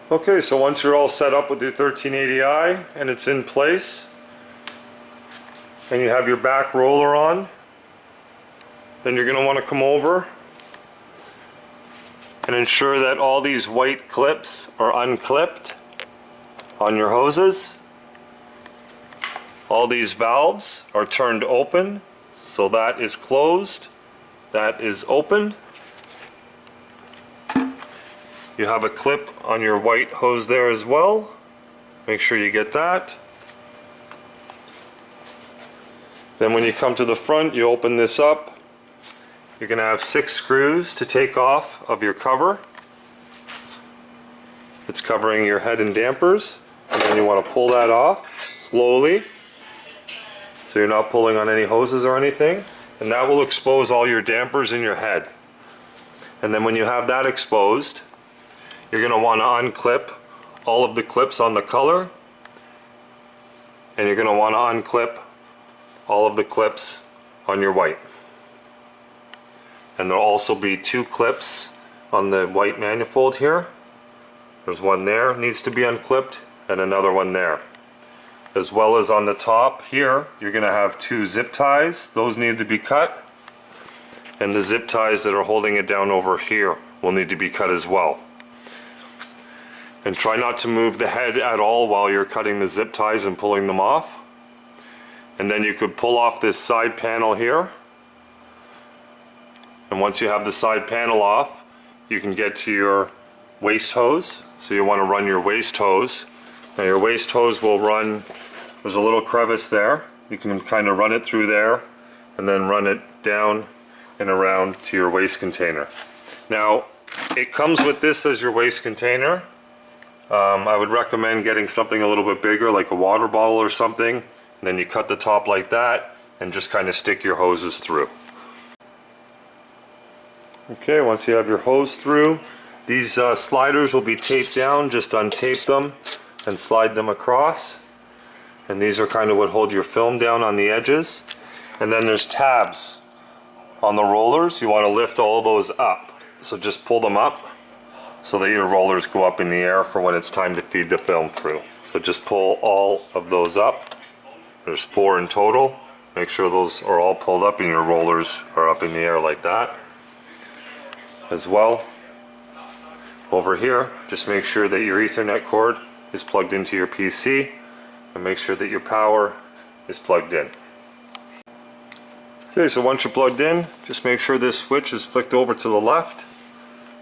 Okay, so once you're all set up with your 1380i and it's in place and you have your back roller on, then you're going to want to come over and ensure that all these white clips are unclipped on your hoses. All these valves are turned open, so that is closed, that is open. You have a clip on your white hose there as well. Make sure you get that. Then when you come to the front, you open this up. You're going to have 6 screws to take off of your cover. It's covering your head and dampers. And then you want to pull that off slowly, so you're not pulling on any hoses or anything. And that will expose all your dampers in your head. And then when you have that exposed, you're going to want to unclip all of the clips on the color, and you're going to want to unclip all of the clips on your white. And there'll also be 2 clips on the white manifold here. There's one there needs to be unclipped and another one there. As well as on the top here, you're going to have 2 zip ties. Those need to be cut, and the zip ties that are holding it down over here will need to be cut as well. And try not to move the head at all while you're cutting the zip ties and pulling them off. And then you could pull off this side panel here. And once you have the side panel off, you can get to your waste hose. So you want to run your waste hose. Now your waste hose will run, there's a little crevice there. You can kind of run it through there and then run it down and around to your waste container. Now it comes with this as your waste container. I would recommend getting something a little bit bigger, like a water bottle or something, and then you cut the top like that and just kind of stick your hoses through. Okay, once you have your hose through, these sliders will be taped down. Just untape them and slide them across, and these are kind of what hold your film down on the edges. And then there's tabs on the rollers. You want to lift all those up, so just pull them up so that your rollers go up in the air for when it's time to feed the film through. So just pull all of those up. There's 4 in total. Make sure those are all pulled up and your rollers are up in the air like that. As well, over here, just make sure that your Ethernet cord is plugged into your PC, and make sure that your power is plugged in. Okay, so once you're plugged in, just make sure this switch is flicked over to the left.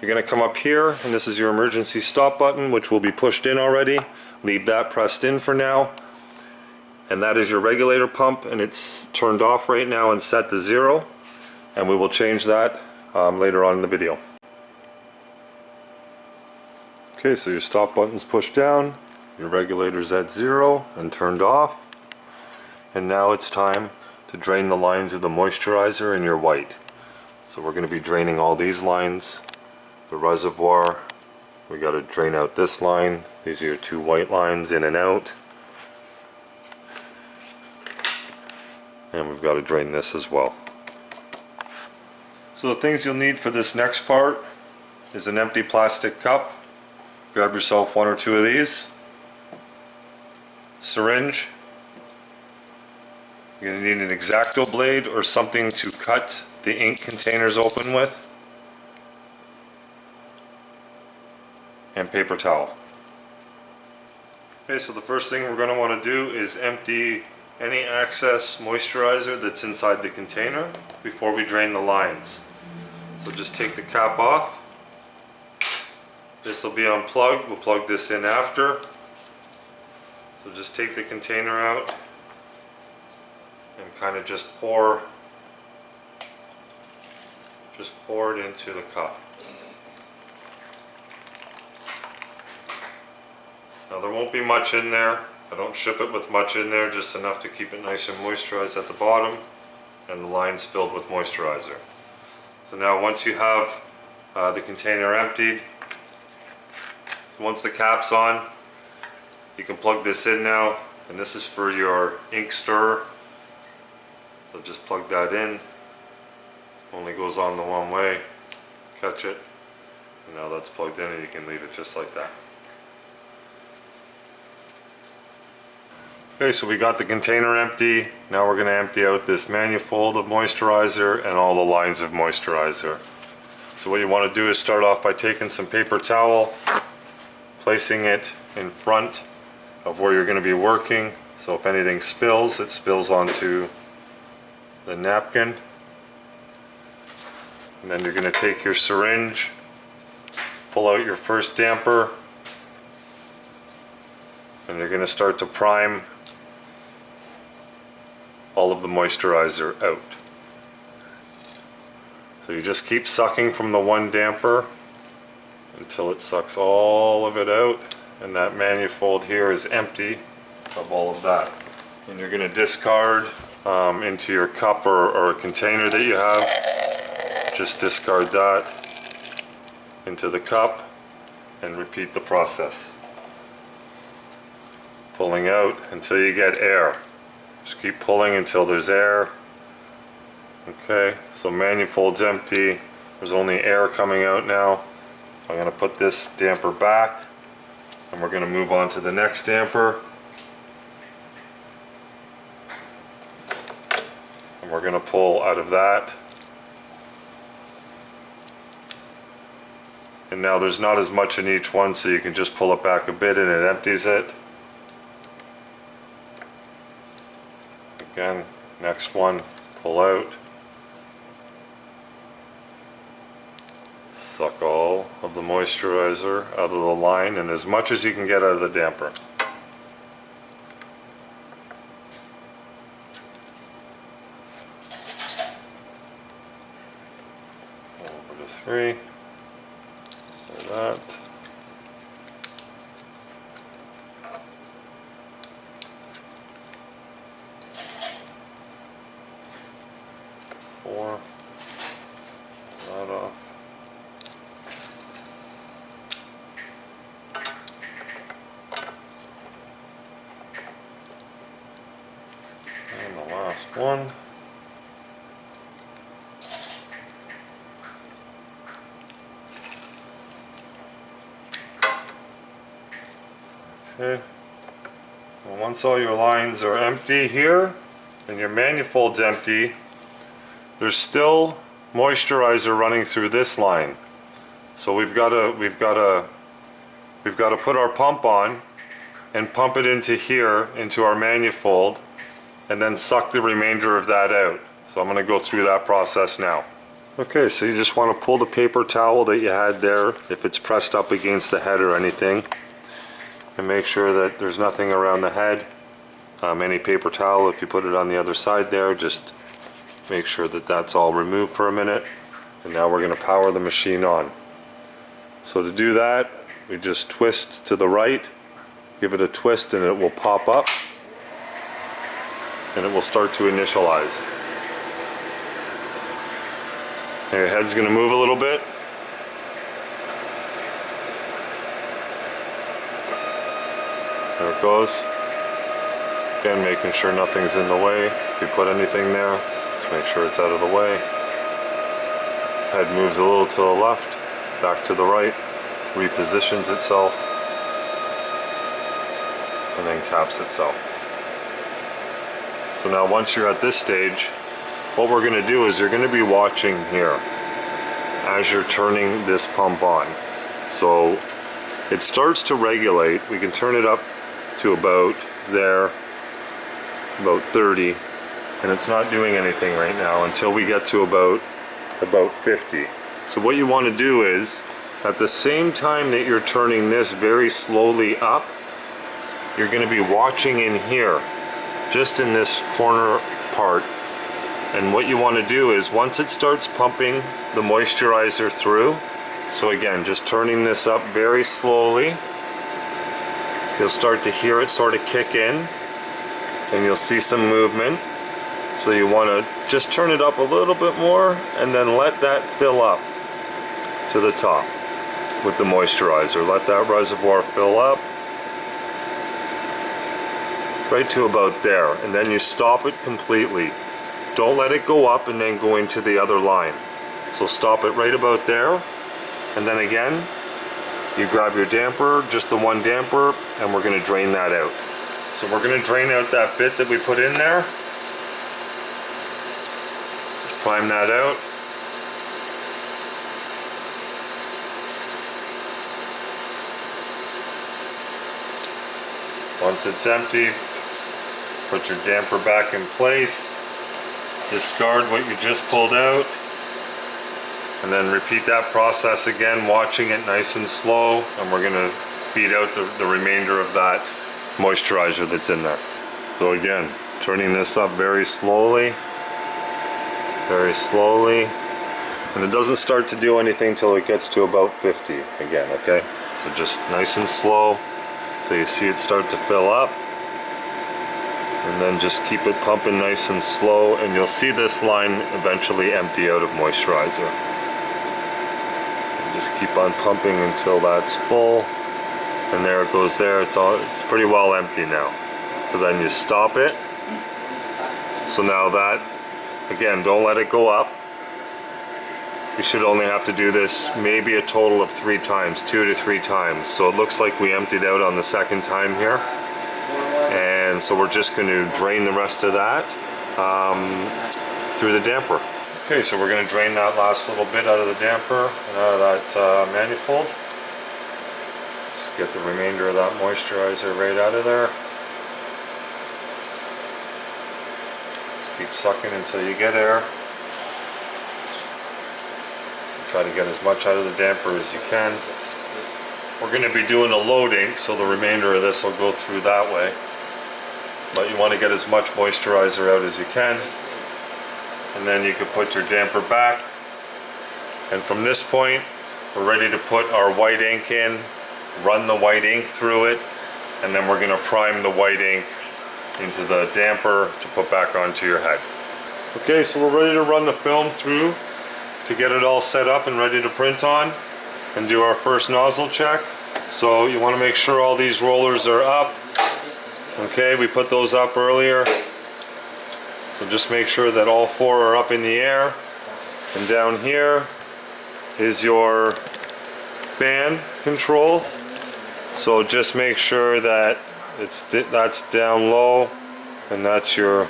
You're going to come up here, and this is your emergency stop button, which will be pushed in already. Leave that pressed in for now. And that is your regulator pump, and it's turned off right now and set to 0. And we will change that later on in the video. Okay, so your stop button's pushed down, your regulator's at 0 and turned off. And now it's time to drain the lines of the moisturizer in your white. So we're going to be draining all these lines. The reservoir, we got to drain out this line. These are your 2 white lines in and out, and we've got to drain this as well. So the things you'll need for this next part is an empty plastic cup. Grab yourself 1 or 2 of these. Syringe. You're going to need an X-Acto blade or something to cut the ink containers open with. And paper towel. Okay, so the first thing we're going to want to do is empty any excess moisturizer that's inside the container before we drain the lines. So just take the cap off. This will be unplugged. We'll plug this in after. So just take the container out and kind of just pour it into the cup. Now there won't be much in there. I don't ship it with much in there, just enough to keep it nice and moisturized at the bottom and the lines filled with moisturizer. So now once you have the container emptied, so once the cap's on, you can plug this in now, and this is for your ink stirrer. So just plug that in. Only goes on the one way. Catch it. And now that's plugged in and you can leave it just like that. Okay, so we got the container empty. Now we're going to empty out this manifold of moisturizer and all the lines of moisturizer. So what you want to do is start off by taking some paper towel, placing it in front of where you're going to be working. So if anything spills, it spills onto the napkin. And then you're going to take your syringe, pull out your first damper, and you're going to start to prime all of the moisturizer out. So you just keep sucking from the one damper until it sucks all of it out, and that manifold here is empty of all of that. And you're going to discard into your cup or a container that you have. Just discard that into the cup and repeat the process. Pulling out until you get air. Just keep pulling until there's air. Okay, so manifold's empty. There's only air coming out now. I'm going to put this damper back and we're going to move on to the next damper. And we're going to pull out of that. And now there's not as much in each one, so you can just pull it back a bit and it empties it. Again, next one, pull out. Suck all of the moisturizer out of the line and as much as you can get out of the damper. Over to 3. Like that. That off. And the last one. Okay. Well, once all your lines are empty here and your manifold's empty, there's still moisturizer running through this line. So we've got to put our pump on and pump it into here, into our manifold, and then suck the remainder of that out. So I'm going to go through that process now. Okay, so you just want to pull the paper towel that you had there, if it's pressed up against the head or anything, and make sure that there's nothing around the head. Any paper towel, if you put it on the other side there, just make sure that that's all removed for a minute. And now we're going to power the machine on. So to do that, we just twist to the right, give it a twist and it will pop up and it will start to initialize. And your head's going to move a little bit. There it goes. Again, making sure nothing's in the way. If you put anything there, just make sure it's out of the way. Head moves a little to the left, back to the right, repositions itself, and then caps itself. So now once you're at this stage, what we're going to do is you're going to be watching here as you're turning this pump on. So it starts to regulate. We can turn it up to about there, about 30, and it's not doing anything right now until we get to about 50. So what you want to do is, at the same time that you're turning this very slowly up, you're going to be watching in here, just in this corner part. And what you want to do is, once it starts pumping the moisturizer through, so again, just turning this up very slowly, you'll start to hear it sort of kick in, and you'll see some movement. So you want to just turn it up a little bit more, and then let that fill up to the top with the moisturizer. Let that reservoir fill up right to about there, and then you stop it completely. Don't let it go up and then go into the other line. So stop it right about there, and then again you grab your damper, just the one damper, and we're going to drain that out. So we're going to drain out that bit that we put in there. Just prime that out. Once it's empty, put your damper back in place, discard what you just pulled out, and then repeat that process again, watching it nice and slow, and we're going to feed out the remainder of that moisturizer that's in there. So again, turning this up very slowly, and it doesn't start to do anything till it gets to about 50 again, okay? So just nice and slow till you see it start to fill up, and then just keep it pumping nice and slow, and you'll see this line eventually empty out of moisturizer. And just keep on pumping until that's full. And there it goes there, it's pretty well empty now. So then you stop it. So now that, again, don't let it go up. You should only have to do this maybe a total of 3 times, 2 to 3 times. So it looks like we emptied out on the second time here. And so we're just going to drain the rest of that through the damper. Okay, so we're going to drain that last little bit out of the damper and out of that manifold. Get the remainder of that moisturizer right out of there. Just keep sucking until you get air. Try to get as much out of the damper as you can. We're going to be doing a loading, so the remainder of this will go through that way. But you want to get as much moisturizer out as you can. And then you can put your damper back. And from this point, we're ready to put our white ink in. Run the white ink through it, and then we're going to prime the white ink into the damper to put back onto your head. Okay, so we're ready to run the film through to get it all set up and ready to print on and do our first nozzle check. So you want to make sure all these rollers are up. Okay, we put those up earlier. So just make sure that all 4 are up in the air. And down here is your fan control. So just make sure that that's down low and that's your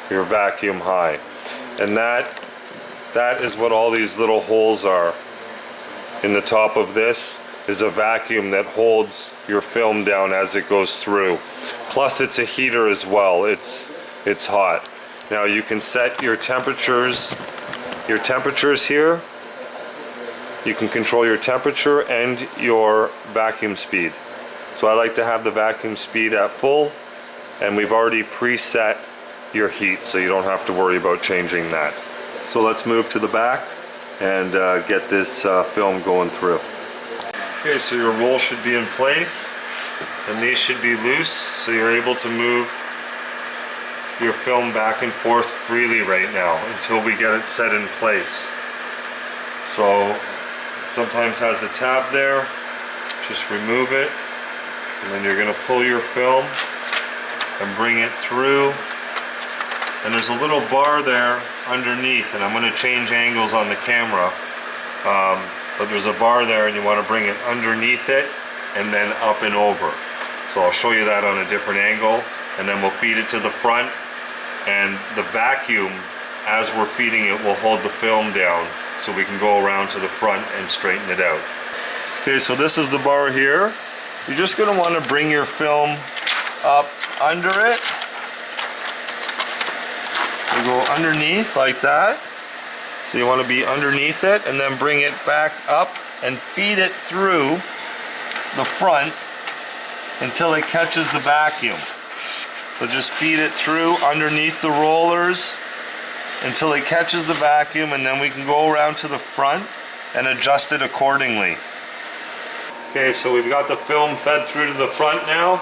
vacuum high. And that is what all these little holes are. In the top of this is a vacuum that holds your film down as it goes through. Plus it's a heater as well. It's hot. Now you can set your temperatures here. You can control your temperature and your vacuum speed. So I like to have the vacuum speed at full, and we've already preset your heat, so you don't have to worry about changing that. So let's move to the back and get this film going through. Okay, so your roll should be in place, and these should be loose, so you're able to move your film back and forth freely right now until we get it set in place. So sometimes has a tab there, just remove it, and then you're going to pull your film and bring it through, and there's a little bar there underneath, and I'm going to change angles on the camera, but there's a bar there and you want to bring it underneath it and then up and over. So I'll show you that on a different angle, and then we'll feed it to the front, and the vacuum as we're feeding it will hold the film down, so we can go around to the front and straighten it out. Okay, so this is the bar here. You're just going to want to bring your film up under it. So go underneath like that. So you want to be underneath it, and then bring it back up and feed it through the front until it catches the vacuum. So just feed it through underneath the rollers until it catches the vacuum, and then we can go around to the front and adjust it accordingly. Okay, so we've got the film fed through to the front now.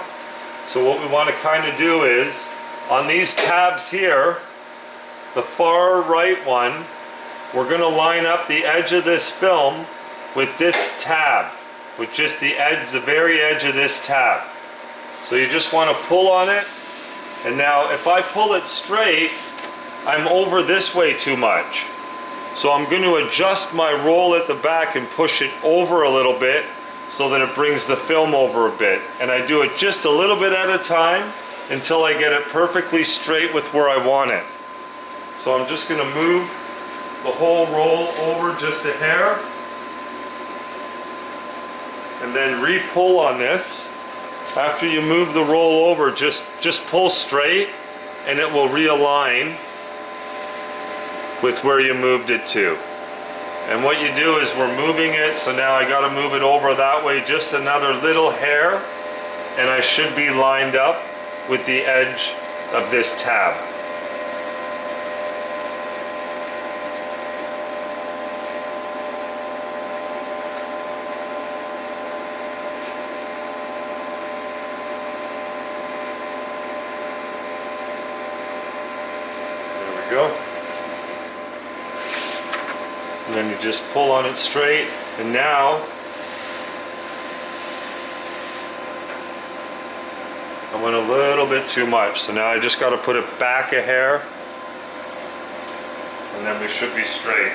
So what we want to kind of do is, on these tabs here, the far right one, we're going to line up the edge of this film with this tab, with just the edge, the very edge of this tab. So you just want to pull on it, and now if I pull it straight, I'm over this way too much. So I'm going to adjust my roll at the back and push it over a little bit so that it brings the film over a bit. And I do it just a little bit at a time until I get it perfectly straight with where I want it. So I'm just going to move the whole roll over just a hair and then re-pull on this. After you move the roll over, just pull straight and it will realign with where you moved it to. And what you do is we're moving it, so now I got to move it over that way just another little hair, and I should be lined up with the edge of this tab. There we go. And then you just pull on it straight, and now I went a little bit too much, so now I just got to put it back a hair, and then we should be straight.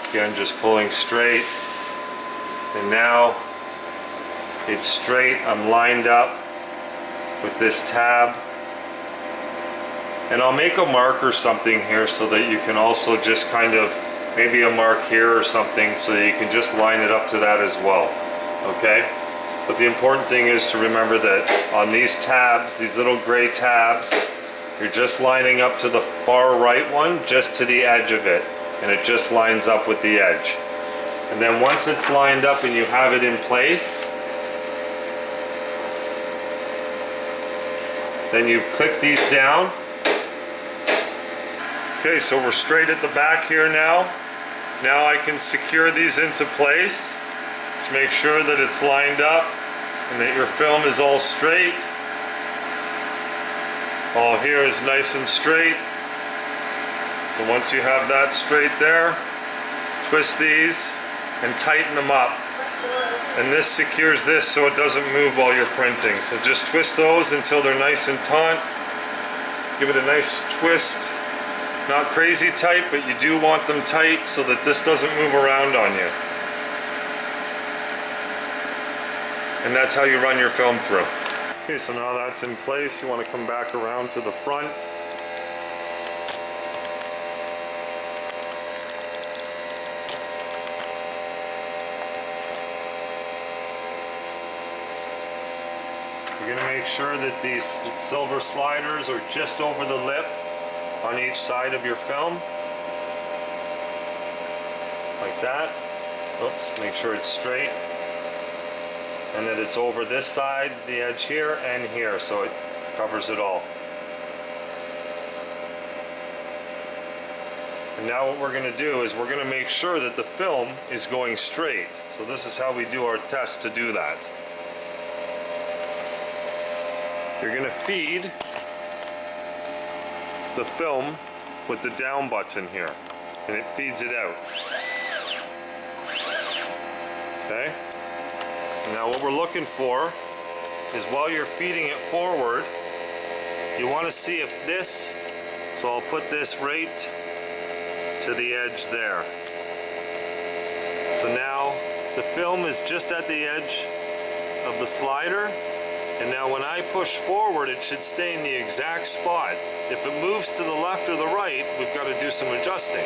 Again, just pulling straight, and now it's straight. I'm lined up with this tab. And I'll make a mark or something here so that you can also just kind of, maybe a mark here or something, so that you can just line it up to that as well, okay? But the important thing is to remember that on these tabs, these little gray tabs, you're just lining up to the far right one, just to the edge of it, and it just lines up with the edge. And then once it's lined up and you have it in place, then you click these down. Okay, so we're straight at the back here now. Now I can secure these into place to make sure that it's lined up and that your film is all straight. All here is nice and straight. So once you have that straight there, twist these and tighten them up. And this secures this so it doesn't move while you're printing. So just twist those until they're nice and taut. Give it a nice twist. Not crazy tight, but you do want them tight so that this doesn't move around on you. And that's how you run your film through. Okay, so now that's in place, you want to come back around to the front. You're going to make sure that these silver sliders are just over the lip on each side of your film, like that. Oops, make sure it's straight, and that it's over this side, the edge here and here, so it covers it all. And now what we're going to do is we're going to make sure that the film is going straight. So this is how we do our test to do that. You're going to feed the film with the down button here, and it feeds it out. Okay? Now what we're looking for is, while you're feeding it forward, you want to see if this, so I'll put this right to the edge there. So now the film is just at the edge of the slider, and now when I push forward, it should stay in the exact spot. If it moves to the left or the right, we've got to do some adjusting.